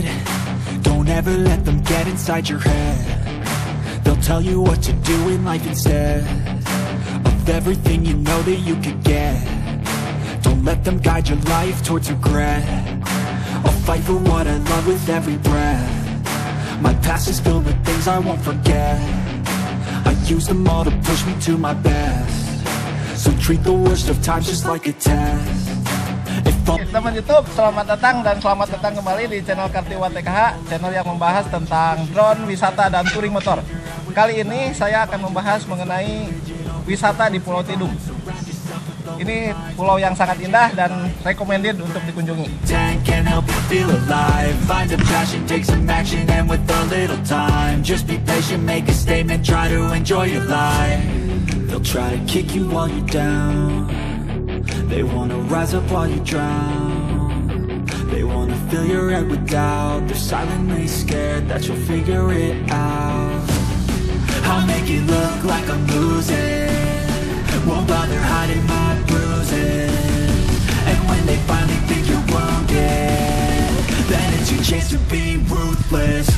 kid, don't ever let them get inside your head. They'll tell you what to do in life instead of everything you know that you could get. Don't let them guide your life towards regret. I'll fight for what I love with every breath. My past is filled with things I won't forget. I use them all to push me to my best. So treat the worst of times just like a test. Teman YouTube, selamat datang dan selamat datang kembali di channel Kartiwa TKH, channel yang membahas tentang drone, wisata, dan touring motor. Kali ini saya akan membahas mengenai wisata di Pulau Tidung. Ini pulau yang sangat indah dan recommended untuk dikunjungi. They wanna rise up while you drown. They wanna fill your head with doubt. They're silently scared that you'll figure it out. I'll make it look like I'm losing. Won't bother hiding my bruises. And when they finally think you're wounded, then it's your chance to be ruthless.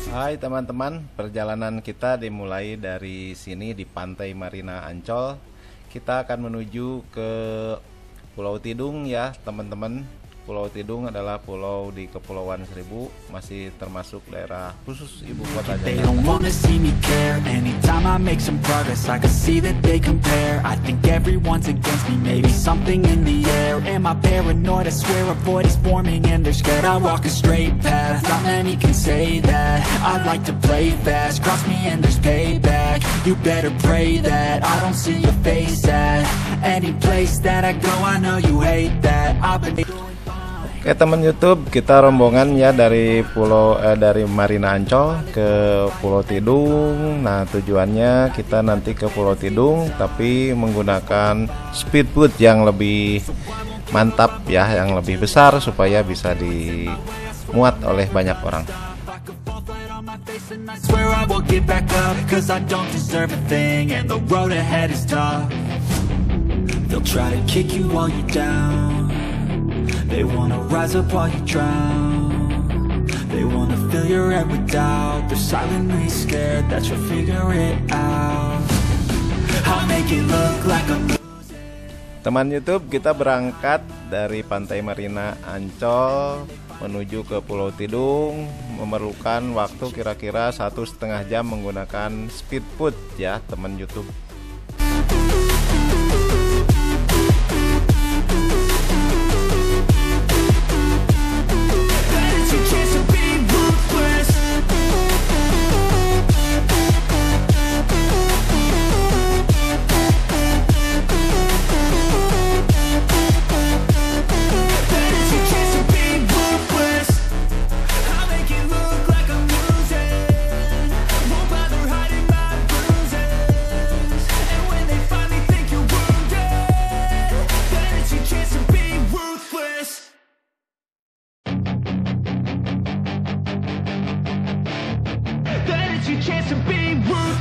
Hai teman-teman, perjalanan kita dimulai dari sini di Pantai Marina Ancol. Kita akan menuju ke Pulau Tidung ya teman-teman. Pulau Tidung adalah pulau di Kepulauan Seribu, masih termasuk daerah khusus ibu kota Jakarta. They don't wanna see me care. Anytime I make some progress, I can see that they compare. I think everyone's against me, maybe something in the air. Am I paranoid? I swear a void is forming and they're scared. I walk a straight path, not many can say that. I like to play fast, cross me and there's payback. You better pray that I don't see your face at any place that I go. I know you hate that. I've been Oke teman YouTube, kita rombongan ya dari dari Marina Ancol ke Pulau Tidung. Nah tujuannya kita nanti ke Pulau Tidung tapi menggunakan speedboat yang lebih mantap ya, yang lebih besar supaya bisa dimuat oleh banyak orang. They wanna rise up while you drown. They wanna fill your head with doubt. They're silently scared that you'll figure it out. I'll make it look like I'm losing. Teman YouTube, kita berangkat dari Pantai Marina Ancol menuju ke Pulau Tidung. Memerlukan waktu kira-kira 1,5 jam menggunakan speedboat ya teman YouTube.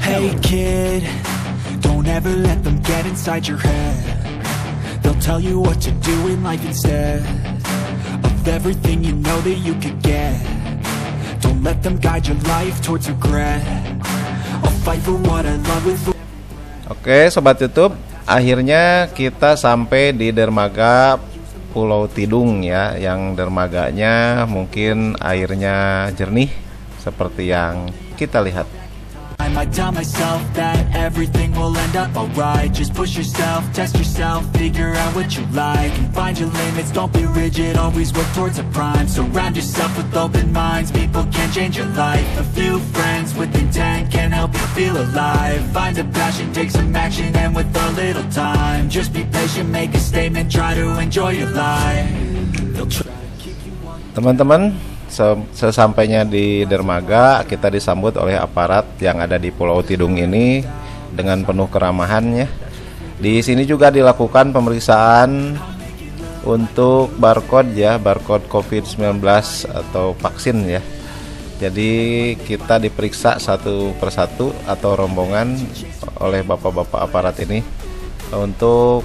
Hey kid, don't ever let them get inside your head. They'll tell you what to do in life instead of everything you know that you could get. Don't let them guide your life towards regret. I'll fight for what I love with. Oke sobat YouTube, akhirnya kita sampai di dermaga Pulau Tidung ya, yang dermaganya mungkin airnya jernih seperti yang kita lihat. I tell myself that everything will end up alright. Just push yourself, test yourself, figure out what you like and find your limits, don't be rigid, always work towards a prime. Surround yourself with open minds, people can change your life. A few friends with intent can help you feel alive. Find a passion, take some action, and with a little time, just be patient, make a statement, try to enjoy your life. Teman-teman, sesampainya di dermaga kita disambut oleh aparat yang ada di Pulau Tidung ini dengan penuh keramahannya. Di sini juga dilakukan pemeriksaan untuk barcode ya, barcode COVID-19 atau vaksin ya. Jadi kita diperiksa satu persatu atau rombongan oleh bapak-bapak aparat ini untuk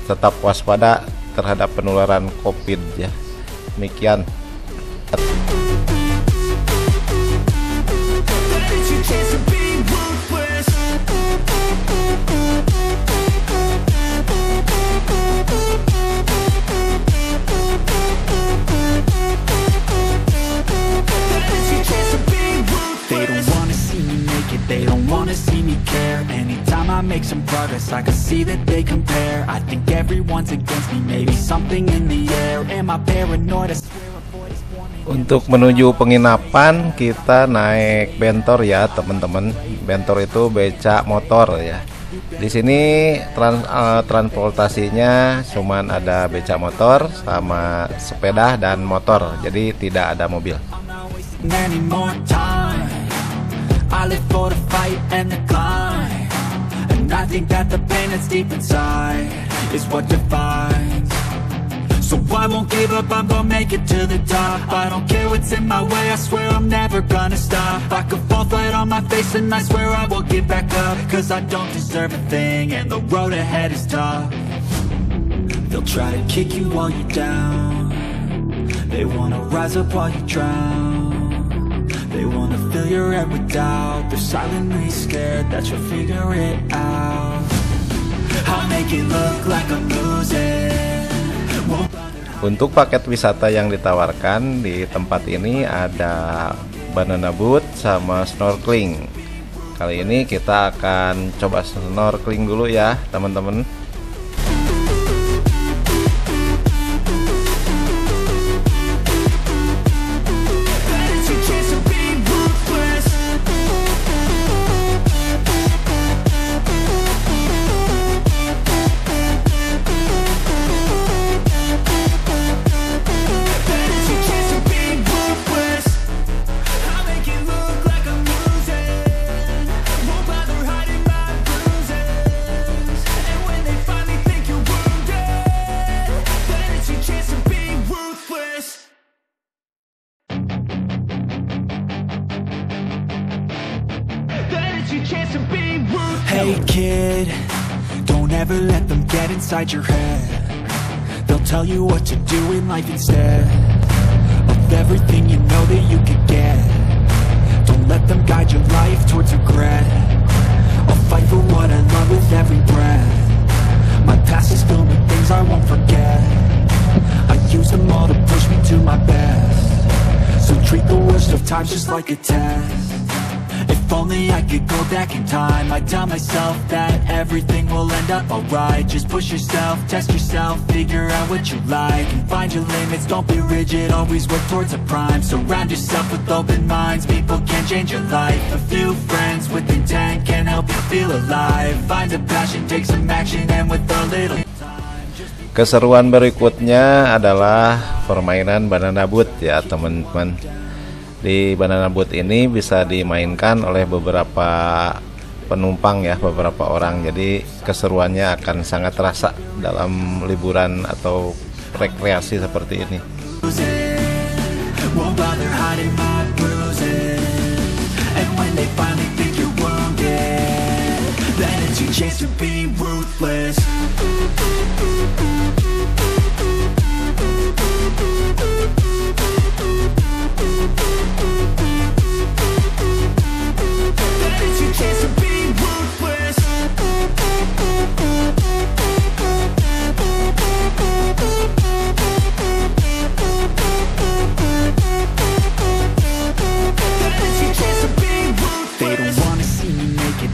tetap waspada terhadap penularan COVID ya. Demikian. They don't wanna see me care. Anytime I make some progress, I can see that they compare. I think everyone's against me, maybe something in the air. Am I paranoid? I swear a voice warning. Untuk menuju penginapan kita naik bentor ya teman-teman. Bentor itu becak motor ya. Di sini transportasinya cuman ada becak motor sama sepeda dan motor. Jadi tidak ada mobil. Any more time? I live for the fight and the climb, and I think that the pain that's deep inside is what defines. So I won't give up, I'm gonna make it to the top. I don't care what's in my way, I swear I'm never gonna stop. I could fall flat on my face and I swear I will get back up, cause I don't deserve a thing and the road ahead is tough. They'll try to kick you while you're down. They wanna rise up while you drown. They wanna fill your head with doubt. They're silently scared that you'll figure it out. I'll make it look like I'm losing. Untuk paket wisata yang ditawarkan di tempat ini ada banana boat sama snorkeling. Kali ini kita akan coba snorkeling dulu ya teman-teman. Hey kid, don't ever let them get inside your head. They'll tell you what to do in life instead of everything you know that you could get. Don't let them guide your life towards regret. I'll fight for what I love with every breath. My past is filled with things I won't forget. I use them all to push me to my best. So treat the worst of times just like a test. If only I could go back in time, I'd tell myself that everything will end up alright. Just push yourself, test yourself, figure out what you like, and find your limits, don't be rigid, always work towards a prime. Surround yourself with open minds, people can change your life. A few friends with intent can help you feel alive. Find a passion, take some action, and with a little time. Keseruan berikutnya adalah permainan banana boat ya teman-teman. Di banana boat ini bisa dimainkan oleh beberapa penumpang ya, beberapa orang. Jadi keseruannya akan sangat terasa dalam liburan atau rekreasi seperti ini.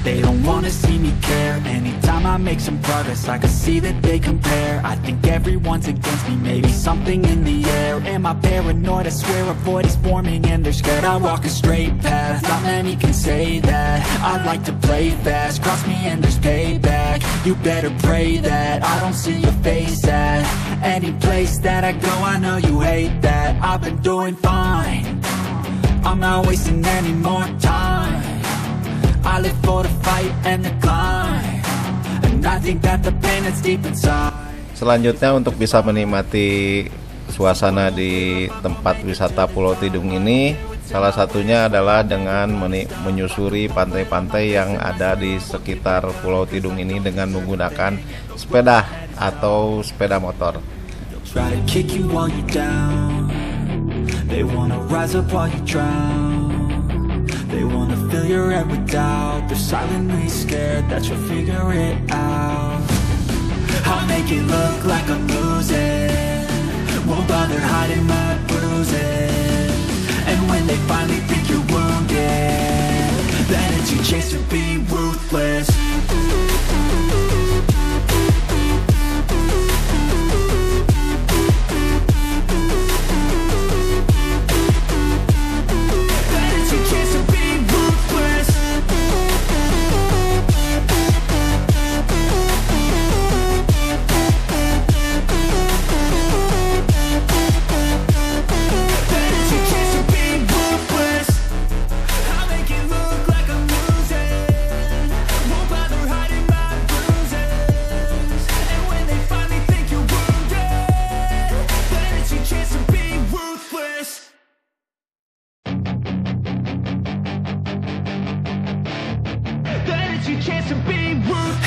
They don't wanna see me care. Anytime I make some progress, I can see that they compare. I think everyone's against me, maybe something in the air. Am I paranoid? I swear a void is forming and they're scared. I walk a straight path, not many can say that. I like to play fast, cross me and there's payback. You better pray that I don't see your face at any place that I go. I know you hate that. I've been doing fine, I'm not wasting any more time. I live for the fight and the climb, and I think that the pain that's deep inside. Selanjutnya untuk bisa menikmati suasana di tempat wisata Pulau Tidung ini, Salah satunya adalah dengan menyusuri pantai-pantai yang ada di sekitar Pulau Tidung ini dengan menggunakan sepeda atau sepeda motor. Try to kick you while you're down. They wanna rise up while you drown. They wanna fill your head with doubt. They're silently scared that you'll figure it out. I'll make it look like I'm losing. Won't bother hiding my bruises. And when they finally think you're wounded, then it's your chance to be ruthless.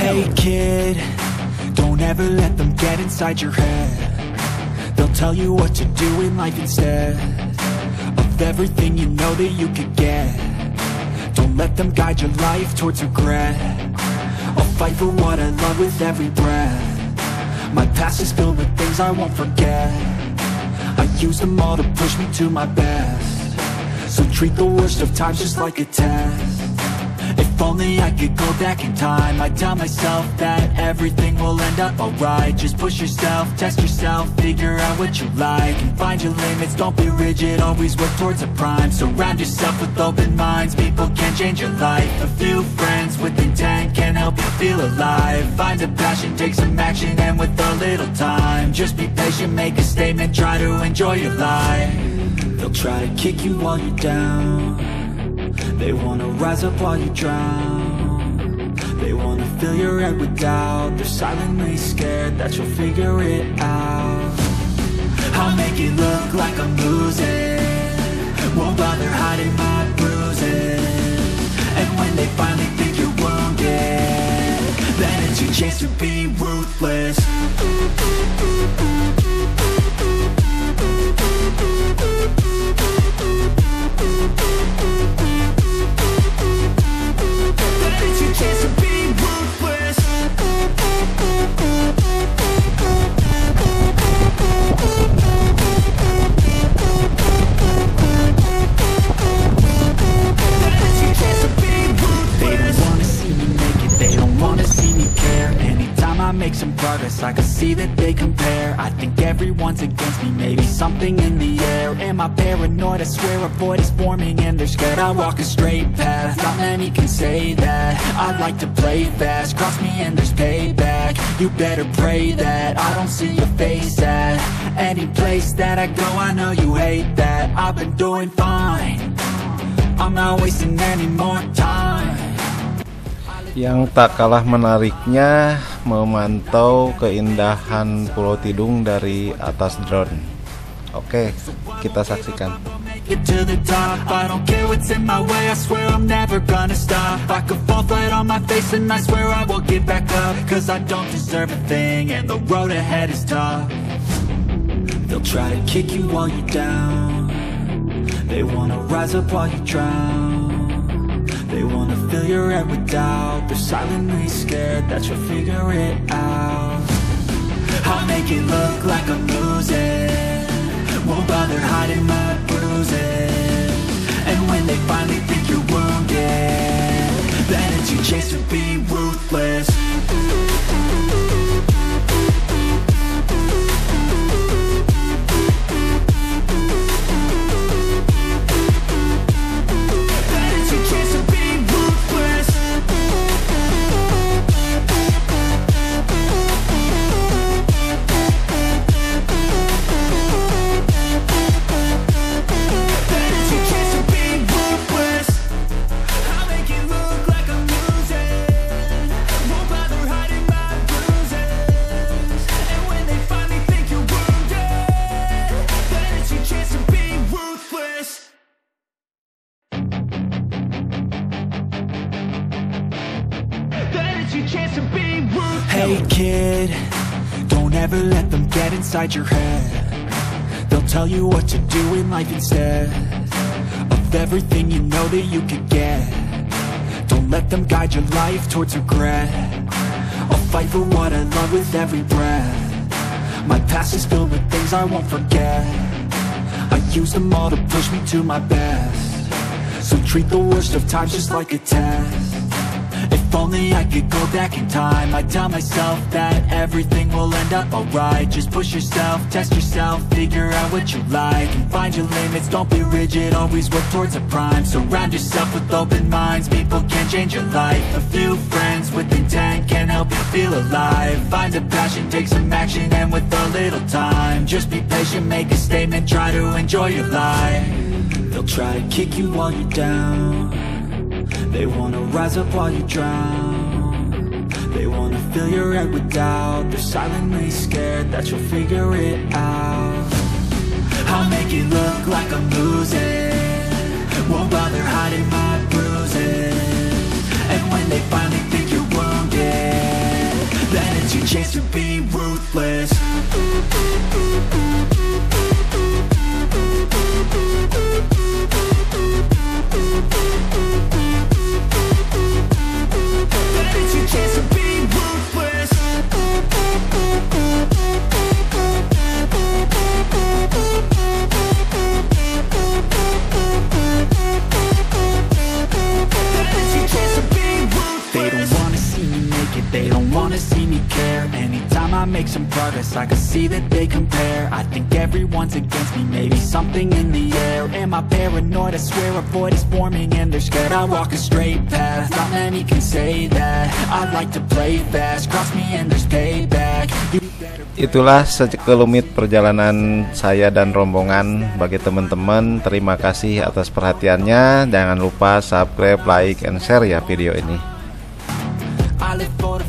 Hey kid, don't ever let them get inside your head. They'll tell you what to do in life instead of everything you know that you could get. Don't let them guide your life towards regret. I'll fight for what I love with every breath. My past is filled with things I won't forget. I use them all to push me to my best. So treat the worst of times just like a test. If only I could go back in time, I'd tell myself that everything will end up alright. Just push yourself, test yourself, figure out what you like, and find your limits, don't be rigid, always work towards a prime. Surround yourself with open minds, people can change your life. A few friends with intent can help you feel alive. Find a passion, take some action, and with a little time, just be patient, make a statement, try to enjoy your life. They'll try to kick you while you're down. They wanna rise up while you drown. They wanna fill your head with doubt. They're silently scared that you'll figure it out. I'll make it look like I'm losing. Won't bother hiding my bruises. And when they finally think you're wounded, then it's your chance to be ruthless. Make some progress, I can see that they compare. I think everyone's against me, maybe something in the air. Am I paranoid? I swear a void is forming and they're scared. I walk a straight path, not many can say that. I like to play fast, cross me and there's payback. You better pray that I don't see your face at any place that I go. I know you hate that. I've been doing fine, I'm not wasting any more time. Yang tak kalah menariknya memantau keindahan Pulau Tidung dari atas drone. Oke, kita saksikan. Get to the top, I don't care what's in my way, I swear I'm never gonna stop. I could fall flat on my face and I swear I will get back up. Cause I don't deserve a thing and the road ahead is tough. They'll try to kick you while you're down. They wanna rise up while you drown. They wanna fill your head with doubt. They're silently scared that you'll figure it out. I'll make it look like I'm losing. Won't bother hiding my bruises. And when they finally think you're wounded, then it's your chance to be ruthless. Hey kid, don't ever let them get inside your head. They'll tell you what to do in life instead of everything you know that you could get. Don't let them guide your life towards regret. I'll fight for what I love with every breath. My past is filled with things I won't forget. I use them all to push me to my best. So treat the worst of times just like a test. If only I could go back in time, I'd tell myself that everything will end up alright. Just push yourself, test yourself, figure out what you like, and find your limits, don't be rigid, always work towards a prime. Surround yourself with open minds, people can change your life. A few friends with intent can help you feel alive. Find a passion, take some action, and with a little time, just be patient, make a statement, try to enjoy your life. They'll try to kick you while you're down. They wanna rise up while you drown. They wanna fill your head with doubt. They're silently scared that you'll figure it out. I'll make it look like I'm losing, won't bother hiding my bruises. And when they finally think you're wounded, then it's your chance to be ruthless. They don't wanna see me care. Anytime I make some progress, I can see that they compare. I think everyone's against me, maybe something in the air. Am I paranoid? I swear a void is forming and they're scared. I walk a straight path, not many can say that. I like to play fast, cross me and there's payback. Itulah sekelumit perjalanan saya dan rombongan. Bagi teman-teman, terima kasih atas perhatiannya. Jangan lupa subscribe, like, and share ya video ini. I live for the